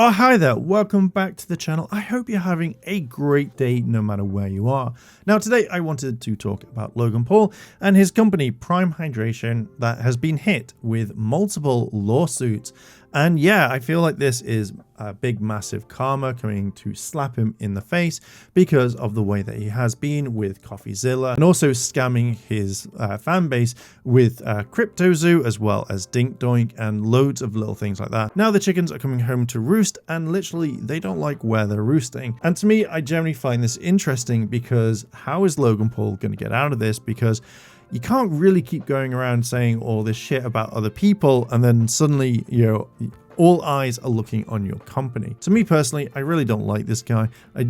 Oh, hi there. Welcome back to the channel. I hope you're having a great day no matter where you are. Now, today I wanted to talk about Logan Paul and his company Prime Hydration that has been hit with multiple lawsuits. And yeah, I feel like this is a big, massive karma coming to slap him in the face because of the way that he has been with CoffeeZilla and also scamming his fan base with CryptoZoo as well as Dink Doink and loads of little things like that. Now the chickens are coming home to roost and literally they don't like where they're roosting. And to me, I generally find this interesting because how is Logan Paul going to get out of this? Because you can't really keep going around saying all this shit about other people and then suddenly, all eyes are looking on your company. To me personally, I really don't like this guy.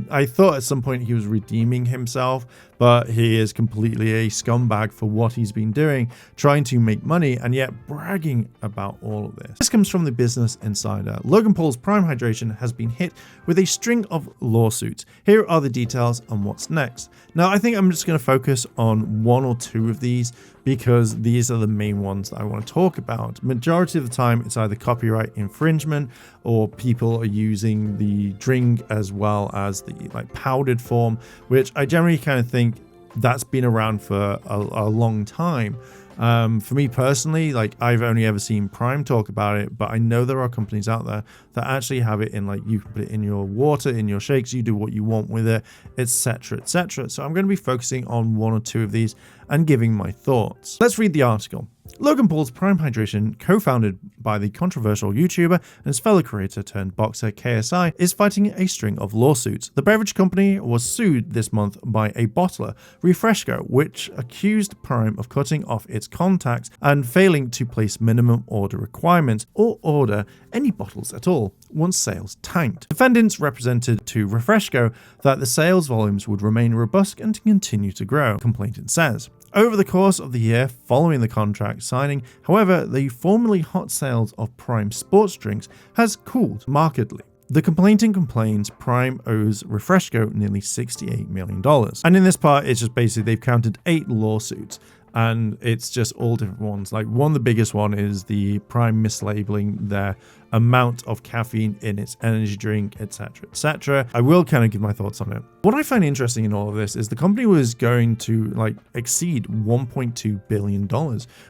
I thought at some point he was redeeming himself, but he is completely a scumbag for what he's been doing, trying to make money and yet bragging about all of this. This comes from the Business Insider. Logan Paul's Prime Hydration has been hit with a string of lawsuits. Here are the details on what's next. Now, I think I'm just going to focus on one or two of these because these are the main ones that I want to talk about. Majority of the time, it's either copyright infringement or people are using the drink as well as the powdered form, which I generally kind of think that's been around for a long time. For me personally, I've only ever seen Prime talk about it, but I know there are companies out there that actually have it in you can put it in your water, in your shakes, you do what you want with it, etc, etc. So I'm going to be focusing on one or two of these and giving my thoughts. Let's read the article. Logan Paul's Prime Hydration, co-founded by the controversial YouTuber and his fellow creator turned boxer KSI, is fighting a string of lawsuits. The beverage company was sued this month by a bottler, Refresco, which accused Prime of cutting off its contacts and failing to place minimum order requirements or order any bottles at all once sales tanked. Defendants represented to Refresco that the sales volumes would remain robust and continue to grow, complainant says. Over the course of the year following the contract signing, however, the formerly hot sales of Prime sports drinks has cooled markedly. The complainant complains Prime owes Refresco nearly $68 million. And in this part, it's just basically they've counted 8 lawsuits. And it's just all different ones. One of the biggest one is the Prime mislabeling their amount of caffeine in its energy drink, etc, etc. I will kind of give my thoughts on it. What I find interesting in all of this is the company was going to exceed $1.2 billion.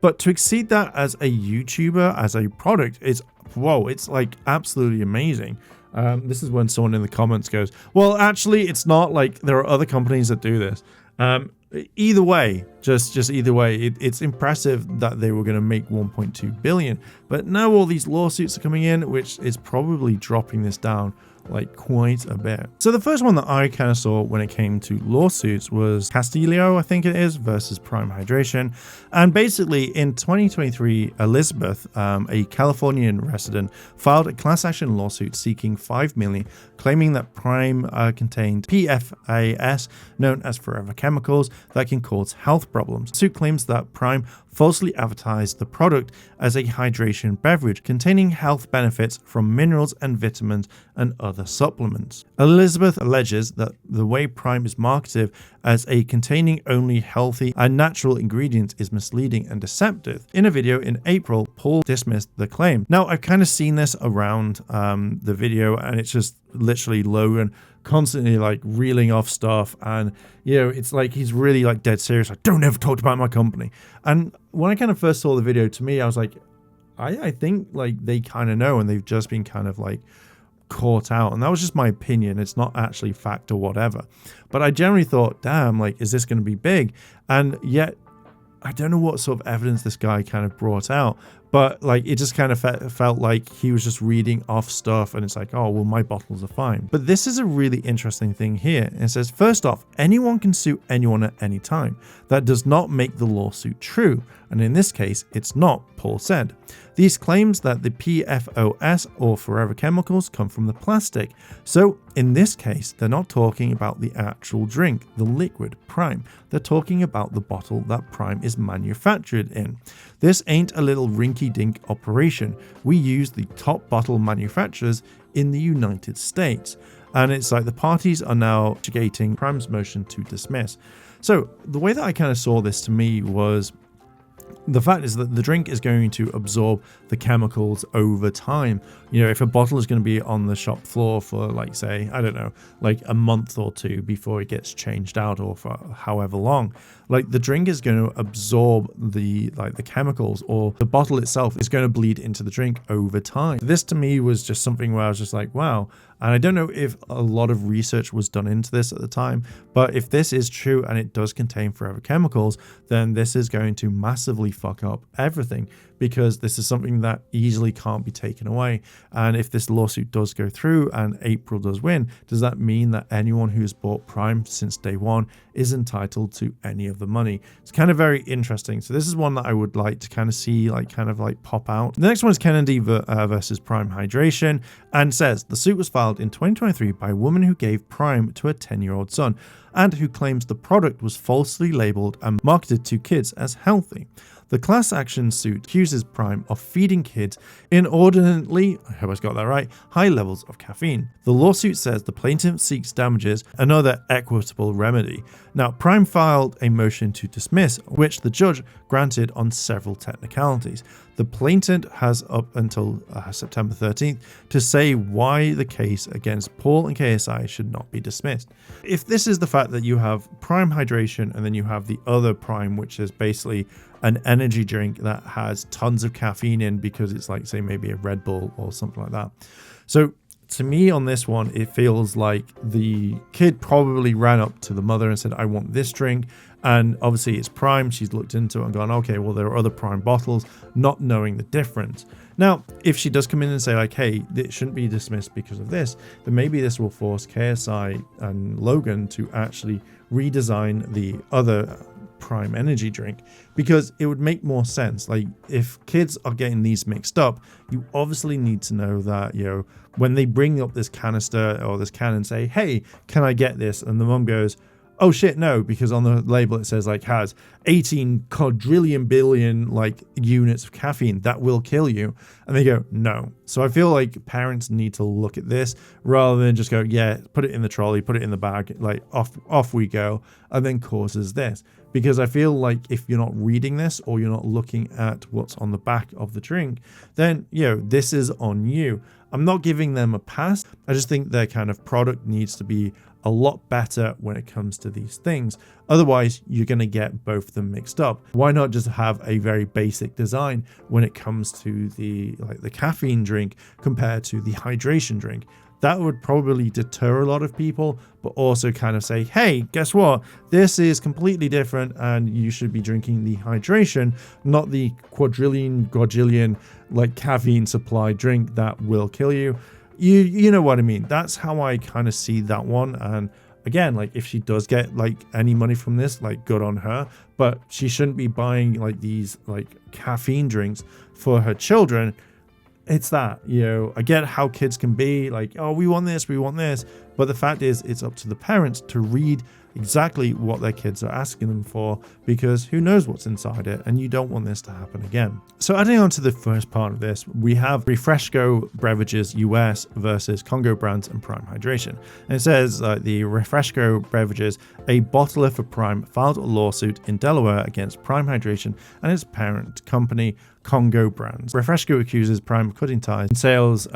But to exceed that as a YouTuber, as a product, it's absolutely amazing. This is when someone in the comments goes, well, actually, it's not there are other companies that do this. Either way, just either way, it's impressive that they were going to make 1.2 billion, but now all these lawsuits are coming in, which is probably dropping this down quite a bit. So the first one that I kind of saw when it came to lawsuits was Castillo, I think it is, versus Prime Hydration. And basically in 2023, Elizabeth, a Californian resident, filed a class action lawsuit seeking $5 million, claiming that Prime contained PFAS, known as forever chemicals, that can cause health problems. The suit claims that Prime falsely advertised the product as a hydration beverage containing health benefits from minerals and vitamins and other supplements. Elizabeth alleges that the way Prime is marketed as a containing only healthy and natural ingredients is misleading and deceptive. In a video in April, Paul dismissed the claim. Now, I've kind of seen this around the video, and it's just literally Logan constantly reeling off stuff, and it's he's really dead serious, don't ever talk about my company. And when I kind of first saw the video, to me I was I think they kind of know, and they've just been kind of caught out. And that was just my opinion, it's not actually fact or whatever, but I generally thought, damn, is this going to be big? And yet I don't know what sort of evidence this guy kind of brought out, but it just kind of felt like he was just reading off stuff, and it's oh, well, my bottles are fine. But this is a really interesting thing here. It says, first off, anyone can sue anyone at any time. That does not make the lawsuit true. And in this case, it's not, Paul said. These claims that the PFOS or forever chemicals come from the plastic. So in this case, they're not talking about the actual drink, the liquid Prime. They're talking about the bottle that Prime is manufactured in. This ain't a little rinky-dink operation. We use the top bottle manufacturers in the United States. And it's the parties are now instigating Prime's motion to dismiss. So the way that I kind of saw this, to me, was The fact is that the drink is going to absorb the chemicals over time. You know, if a bottle is going to be on the shop floor for, like, say, I don't know, like a month or two before it gets changed out, or for however long, like the drink is going to absorb the chemicals, or the bottle itself is going to bleed into the drink over time. This to me was just something where I was just like, wow. And I don't know if a lot of research was done into this at the time, but if this is true and it does contain forever chemicals, then this is going to massively fuck up everything, because this is something that easily can't be taken away. And if this lawsuit does go through and April does win, does that mean that anyone who's bought Prime since day one is entitled to any of the money? It's kind of very interesting. So this is one that I would like to kind of see pop out. The next one is Kennedy versus Prime Hydration, and says the suit was filed in 2023 by a woman who gave Prime to her 10-year-old son and who claims the product was falsely labeled and marketed to kids as healthy. The class action suit accuses Prime of feeding kids inordinately, I hope I got that right, high levels of caffeine. The lawsuit says the plaintiff seeks damages, another equitable remedy. Now, Prime filed a motion to dismiss, which the judge granted on several technicalities. The plaintiff has up until September 13th to say why the case against Paul and KSI should not be dismissed. If this is the fact that you have Prime Hydration and then you have the other Prime, which is basically an energy drink that has tons of caffeine in because it's like, say, maybe a Red Bull or something like that. So to me on this one, it feels like the kid probably ran up to the mother and said, I want this drink. And obviously it's Prime. She's looked into it and gone, okay, well, there are other Prime bottles, not knowing the difference. Now, if she does come in and say like, hey, it shouldn't be dismissed because of this, then maybe this will force KSI and Logan to actually redesign the other Prime energy drink, because it would make more sense. Like, if kids are getting these mixed up, you obviously need to know that, you know, when they bring up this canister or this can and say, hey, can I get this? And the mum goes, oh shit, no, because on the label it says like has 18 quadrillion billion like units of caffeine that will kill you. And they go, no. So I feel like parents need to look at this rather than just go, yeah, put it in the trolley, put it in the bag, like off we go, and then causes this. Because I feel like if you're not reading this or you're not looking at what's on the back of the drink, then, you know, this is on you. I'm not giving them a pass. I just think their kind of product needs to be a lot better when it comes to these things. Otherwise, you're going to get both of them mixed up. Why not just have a very basic design when it comes to the caffeine drink compared to the hydration drink? That would probably deter a lot of people, but also kind of say, hey, guess what? This is completely different and you should be drinking the hydration, not the quadrillion like caffeine supply drink that will kill you. You know what I mean? That's how I kind of see that one. And again, like, if she does get like any money from this, like, good on her, but she shouldn't be buying like these like caffeine drinks for her children. It's that, you know, I get how kids can be like, oh, we want this, but the fact is it's up to the parents to read exactly what their kids are asking them for, because who knows what's inside it, and you don't want this to happen again. So adding on to the first part of this, we have Refresco Beverages US versus Congo Brands and Prime Hydration. And it says the Refresco Beverages, a bottler for Prime, filed a lawsuit in Delaware against Prime Hydration and its parent company, Congo Brands. Refresco accuses Prime of cutting ties and sales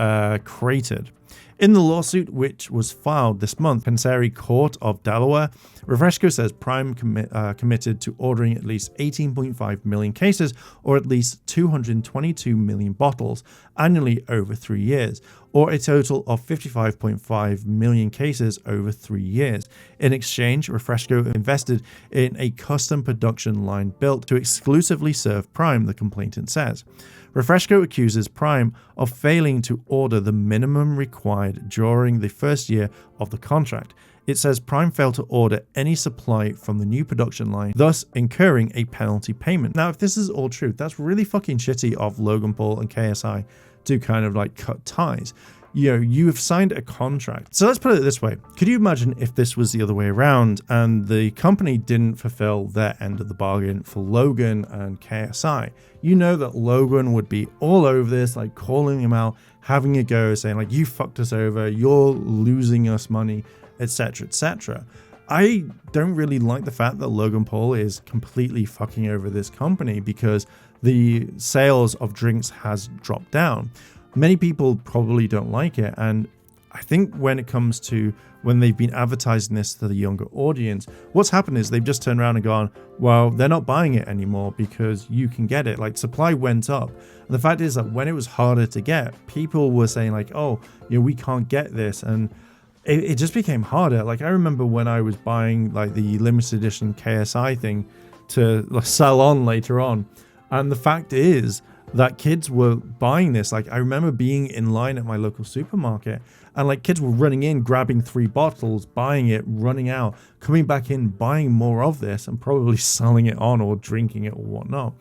created. In the lawsuit, which was filed this month, Pensary Court of Delaware, Refresco says Prime committed to ordering at least 18.5 million cases, or at least 222 million bottles, annually over 3 years, or a total of 55.5 million cases over 3 years. In exchange, Refresco invested in a custom production line built to exclusively serve Prime, the complainant says. Refresco accuses Prime of failing to order the minimum required during the first year of the contract. It says Prime failed to order any supply from the new production line, thus incurring a penalty payment. Now, if this is all true, that's really fucking shitty of Logan Paul and KSI to kind of like cut ties. You know, you have signed a contract. So let's put it this way. Could you imagine if this was the other way around and the company didn't fulfill their end of the bargain for Logan and KSI? You know that Logan would be all over this, like calling him out, having a go, saying like, you fucked us over, you're losing us money, etc., etc. I don't really like the fact that Logan Paul is completely fucking over this company because the sales of drinks has dropped down. Many people probably don't like it, and I think when it comes to when they've been advertising this to the younger audience, what's happened is they've just turned around and gone, well, they're not buying it anymore because you can get it. Like, supply went up. And the fact is that when it was harder to get, people were saying like, oh, we can't get this. And it just became harder. Like, I remember when I was buying like the limited edition KSI thing to sell on later on. And the fact is that kids were buying this. Like, I remember being in line at my local supermarket and like kids were running in, grabbing 3 bottles, buying it, running out, coming back in, buying more of this and probably selling it on or drinking it or whatnot.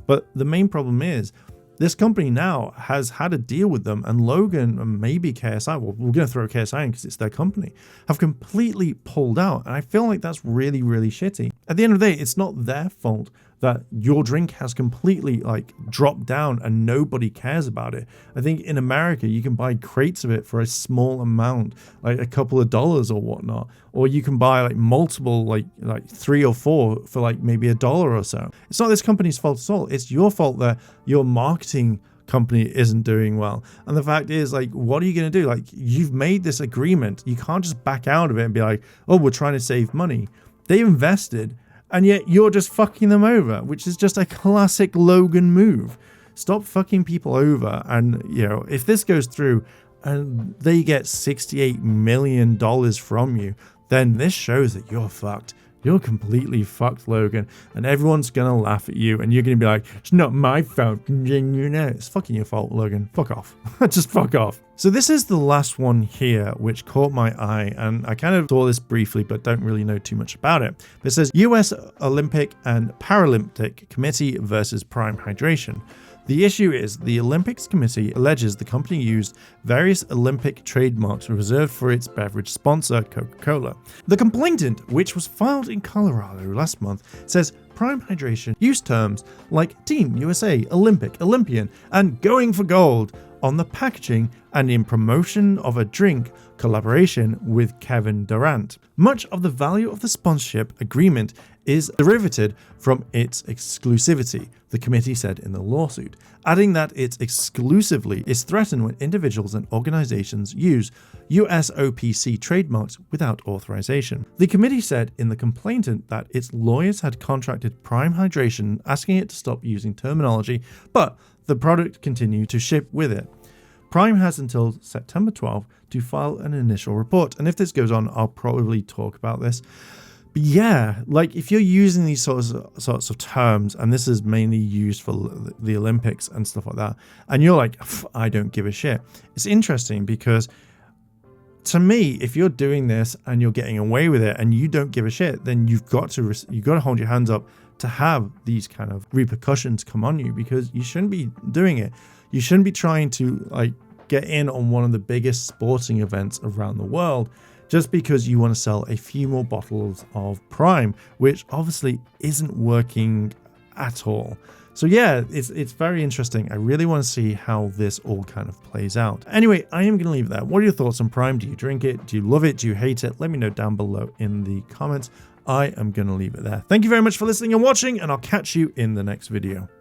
But the main problem is this company now has had a deal with them, and Logan and maybe KSI, well, we're going to throw KSI in because it's their company, have completely pulled out. And I feel like that's really, really shitty. At the end of the day, it's not their fault that your drink has completely like dropped down and nobody cares about it. I think in America, you can buy crates of it for a small amount, like a couple of dollars or whatnot. Or you can buy like multiple, like 3 or 4 for like maybe $1 or so. It's not this company's fault at all. It's your fault that your marketing company isn't doing well. And the fact is, like, what are you going to do? Like, you've made this agreement. You can't just back out of it and be like, oh, we're trying to save money. They invested, and yet you're just fucking them over, which is just a classic Logan move. Stop fucking people over. And, if this goes through and they get $68 million from you, then this shows that you're fucked. You're completely fucked, Logan. And everyone's going to laugh at you. And you're going to be like, it's not my fault. It's fucking your fault, Logan. Fuck off. Just fuck off. So this is the last one here, which caught my eye. And I kind of saw this briefly, but don't really know too much about it. But it says US Olympic and Paralympic Committee versus Prime Hydration. The issue is the Olympics Committee alleges the company used various Olympic trademarks reserved for its beverage sponsor, Coca-Cola. The complainant, which was filed in Colorado last month, says Prime Hydration used terms like Team USA, Olympic, Olympian, and going for gold on the packaging and in promotion of a drink collaboration with Kevin Durant. Much of the value of the sponsorship agreement is derivative from its exclusivity, the committee said in the lawsuit, adding that it exclusively is threatened when individuals and organizations use USOPC trademarks without authorization. The committee said in the complaint that its lawyers had contracted Prime Hydration, asking it to stop using terminology, but the product continued to ship with it. Prime has until September 12 to file an initial report, and if this goes on, I'll probably talk about this. But yeah, like if you're using these sorts of terms, and this is mainly used for the Olympics and stuff like that, and you're like, I don't give a shit. It's interesting because to me, if you're doing this and you're getting away with it and you don't give a shit, then you've got to hold your hands up to have these kind of repercussions come on you, because you shouldn't be doing it. You shouldn't be trying to like get in on one of the biggest sporting events around the world just because you want to sell a few more bottles of Prime, which obviously isn't working at all. So yeah, it's very interesting. I really want to see how this all kind of plays out. Anyway, I am going to leave it there. What are your thoughts on Prime? Do you drink it? Do you love it? Do you hate it? Let me know down below in the comments. I am going to leave it there. Thank you very much for listening and watching, and I'll catch you in the next video.